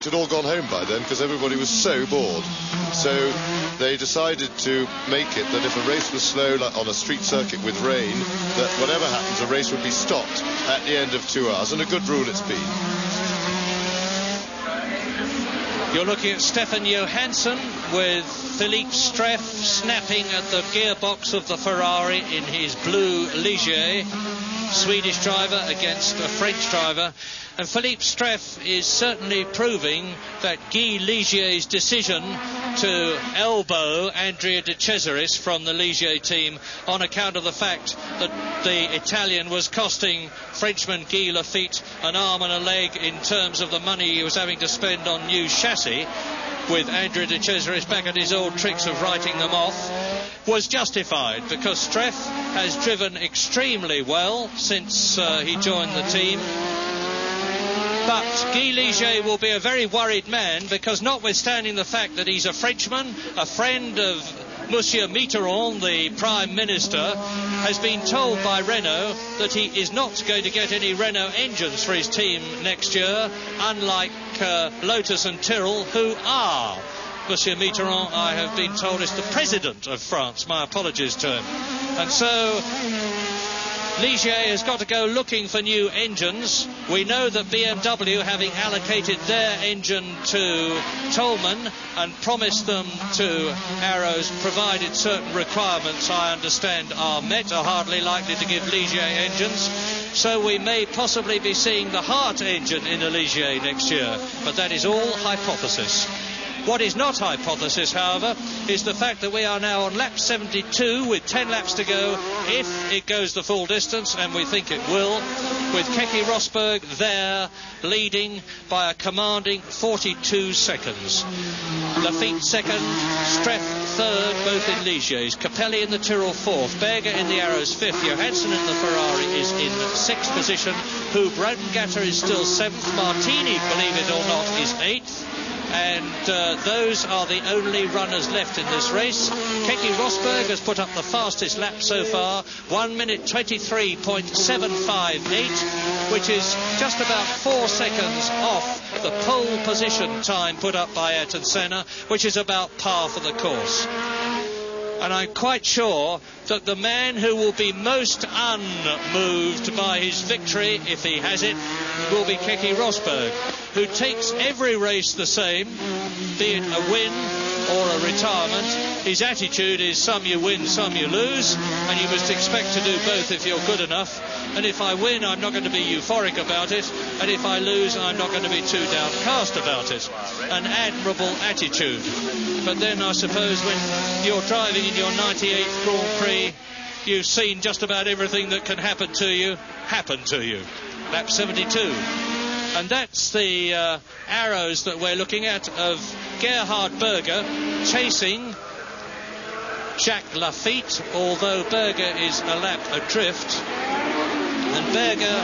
Had all gone home by then because everybody was so bored. So they decided to make it that if a race was slow, like on a street circuit with rain, that whatever happens, a race would be stopped at the end of 2 hours, and a good rule it's been. You're looking at Stefan Johansson with Philippe Streff snapping at the gearbox of the Ferrari in his blue Ligier. Swedish driver against a French driver. And Philippe Streff is certainly proving that Guy Ligier's decision to elbow Andrea De Cesaris from the Ligier team on account of the fact that the Italian was costing Frenchman Guy Lafitte an arm and a leg in terms of the money he was having to spend on new chassis, with Andrea De Cesaris back at his old tricks of writing them off, was justified because Streff has driven extremely well since he joined the team. But Guy Ligier will be a very worried man because, notwithstanding the fact that he's a Frenchman, a friend of Monsieur Mitterrand, the Prime Minister, has been told by Renault that he is not going to get any Renault engines for his team next year, unlike Lotus and Tyrrell, who are. Monsieur Mitterrand, I have been told, is the President of France. My apologies to him. And so Ligier has got to go looking for new engines. We know that BMW, having allocated their engine to Tolman and promised them to Arrows, provided certain requirements, I understand, are met, are hardly likely to give Ligier engines. So we may possibly be seeing the Hart engine in a Ligier next year. But that is all hypothesis. What is not hypothesis, however, is the fact that we are now on lap 72 with 10 laps to go, if it goes the full distance, and we think it will, with Keke Rosberg there leading by a commanding 42 seconds. Lafitte second, Streff third, both in Ligiers. Capelli in the Tyrrell fourth, Berger in the Arrows fifth, Johansson in the Ferrari is in sixth position, Hub Rodengatter is still seventh, Martini, believe it or not, is eighth. And those are the only runners left in this race. Keke Rosberg has put up the fastest lap so far, 1 minute 23.758, which is just about 4 seconds off the pole position time put up by Ayrton Senna, which is about par for the course. And I'm quite sure that the man who will be most unmoved by his victory, if he has it, will be Keke Rosberg, who takes every race the same, be it a win or a retirement. His attitude is some you win, some you lose, and you must expect to do both if you're good enough. And if I win, I'm not going to be euphoric about it, and if I lose, I'm not going to be too downcast about it. An admirable attitude. But then I suppose when you're driving in your 98th Grand Prix, you've seen just about everything that can happen to you. Lap 72. And that's the arrows that we're looking at of Gerhard Berger chasing Jacques Lafitte, although Berger is a lap adrift. And Berger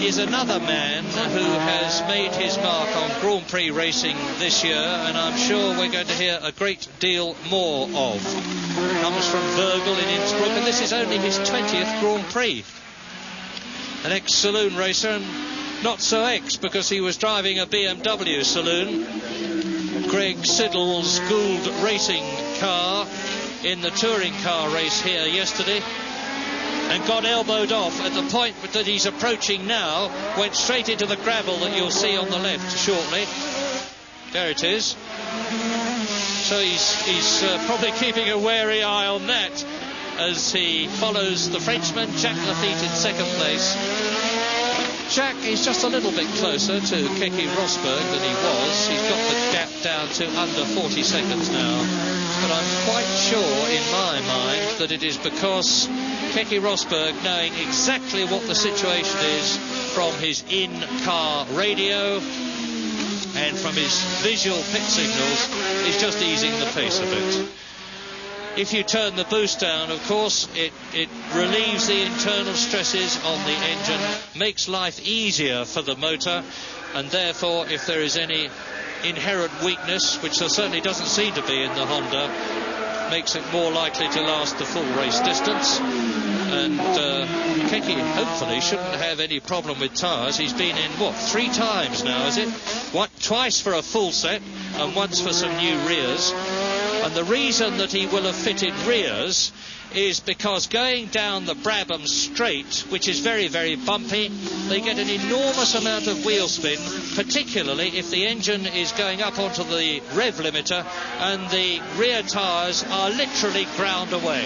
is another man who has made his mark on Grand Prix racing this year, and I'm sure we're going to hear a great deal more of. Comes from Virgil in Innsbruck, and this is only his 20th Grand Prix. An ex-saloon racer, and not so ex because he was driving a BMW saloon, Greg Siddle's Gould racing car in the touring car race here yesterday, and got elbowed off at the point that he's approaching now, went straight into the gravel that you'll see on the left shortly. There it is. So he's probably keeping a wary eye on that as he follows the Frenchman, Jacques Lafitte, in second place. Jacques is just a little bit closer to Keke Rosberg than he was. He's got the gap down to under 40 seconds now. But I'm quite sure in my mind that it is because Keke Rosberg, knowing exactly what the situation is from his in-car radio and from his visual pit signals, is just easing the pace a bit. If you turn the boost down, of course, it relieves the internal stresses on the engine, makes life easier for the motor, and therefore, if there is any inherent weakness, which there certainly doesn't seem to be in the Honda, makes it more likely to last the full race distance. And Keke hopefully shouldn't have any problem with tyres. He's been in, 3 times now, is it? Twice for a full set and once for some new rears. And the reason that he will have fitted rears is because going down the Brabham Straight, which is very, very bumpy, they get an enormous amount of wheel spin, particularly if the engine is going up onto the rev limiter and the rear tyres are literally ground away.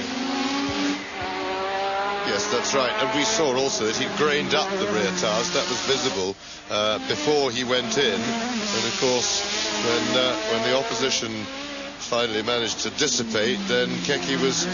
Yes, that's right. And we saw also that he grained up the rear tyres. That was visible before he went in. And of course, when the opposition finally managed to dissipate, then Keke was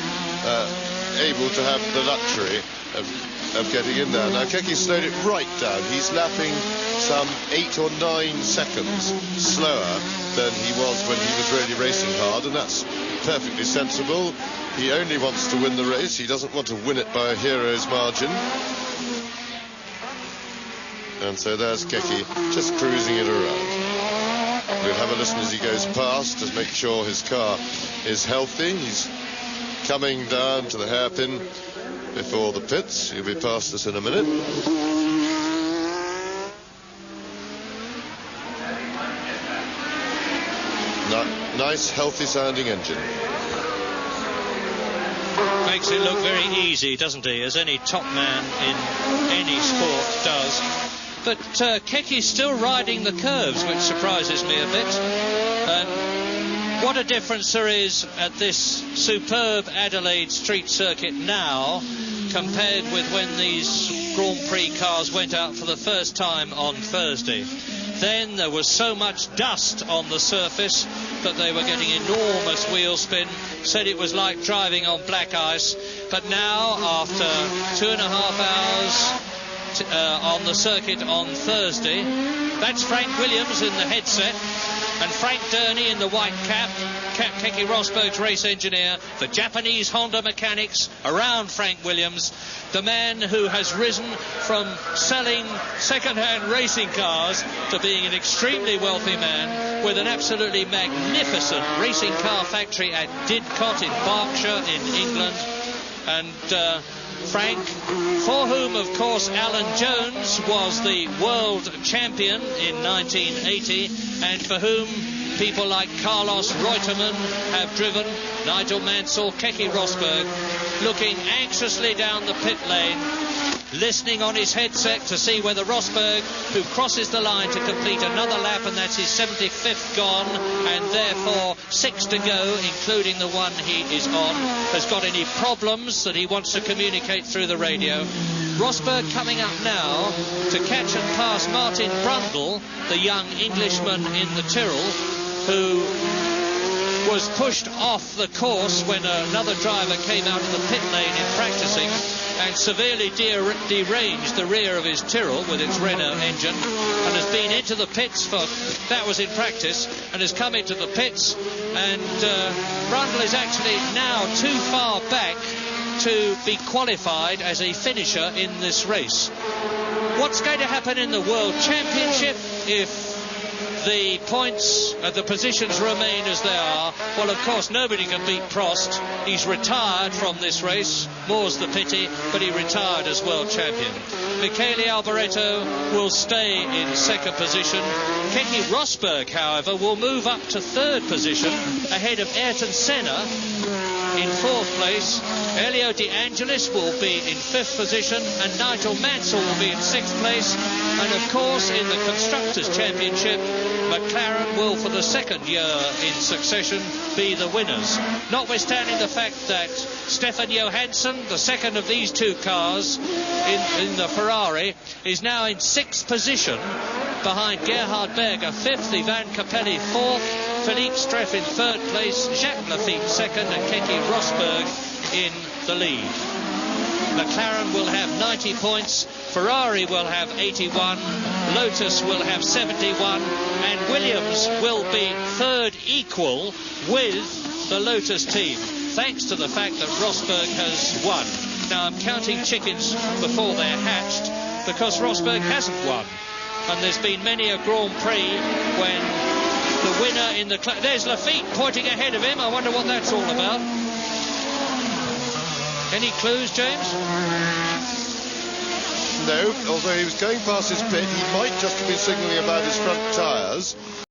able to have the luxury of getting in there. Now Keke slowed it right down. He's lapping some 8 or 9 seconds slower than he was when he was really racing hard, and that's perfectly sensible. He only wants to win the race. He doesn't want to win it by a hero's margin. And so there's Keke just cruising it around. We'll have a listen as he goes past to make sure his car is healthy. He's coming down to the hairpin before the pits. He'll be past us in a minute. Nice, healthy sounding engine. Makes it look very easy, doesn't he, as any top man in any sport does. But Keke's still riding the curves, which surprises me a bit. And what a difference there is at this superb Adelaide street circuit now compared with when these Grand Prix cars went out for the first time on Thursday. Then there was so much dust on the surface that they were getting enormous wheel spin. Said it was like driving on black ice. But now, after 2.5 hours on the circuit on Thursday, that's Frank Williams in the headset and Frank Durney in the white cap, Keke Rosberg's race engineer, the Japanese Honda mechanics around Frank Williams, the man who has risen from selling second-hand racing cars to being an extremely wealthy man with an absolutely magnificent racing car factory at Didcot in Berkshire in England. And Frank, for whom, of course, Alan Jones was the world champion in 1980, and for whom people like Carlos Reutemann have driven, Nigel Mansell, Keke Rosberg, looking anxiously down the pit lane, listening on his headset to see whether Rosberg, who crosses the line to complete another lap, and that's his 75th gone, and therefore 6 to go, including the one he is on, has got any problems that he wants to communicate through the radio. Rosberg coming up now to catch and pass Martin Brundle, the young Englishman in the Tyrrell, who was pushed off the course when another driver came out of the pit lane in practicing and severely deranged the rear of his Tyrrell with its Renault engine, and has been into the pits for, that was in practice, and has come into the pits, and Brundle is actually now too far back to be qualified as a finisher in this race. What's going to happen in the World Championship if the points, the positions remain as they are? Well, of course, nobody can beat Prost. He's retired from this race. More's the pity, but he retired as world champion. Michele Alboreto will stay in second position. Keke Rosberg, however, will move up to third position ahead of Ayrton Senna in fourth place. Elio De Angelis will be in fifth position, and Nigel Mansell will be in sixth place. And of course, in the Constructors' Championship, McLaren will, for the second year in succession, be the winners. Notwithstanding the fact that Stefan Johansson, the second of these two cars in the Ferrari, is now in sixth position behind Gerhard Berger fifth, Ivan Capelli fourth, Philippe Streff in third place, Jacques Lafitte second, and Keke Rosberg in the lead. McLaren will have 90 points, Ferrari will have 81, Lotus will have 71, and Williams will be third equal with the Lotus team, thanks to the fact that Rosberg has won. Now, I'm counting chickens before they're hatched, because Rosberg hasn't won. And there's been many a Grand Prix when the winner in the... There's Lafitte pointing ahead of him. I wonder what that's all about. Any clues, James? No, although he was going past his pit, he might just have been signalling about his front tyres.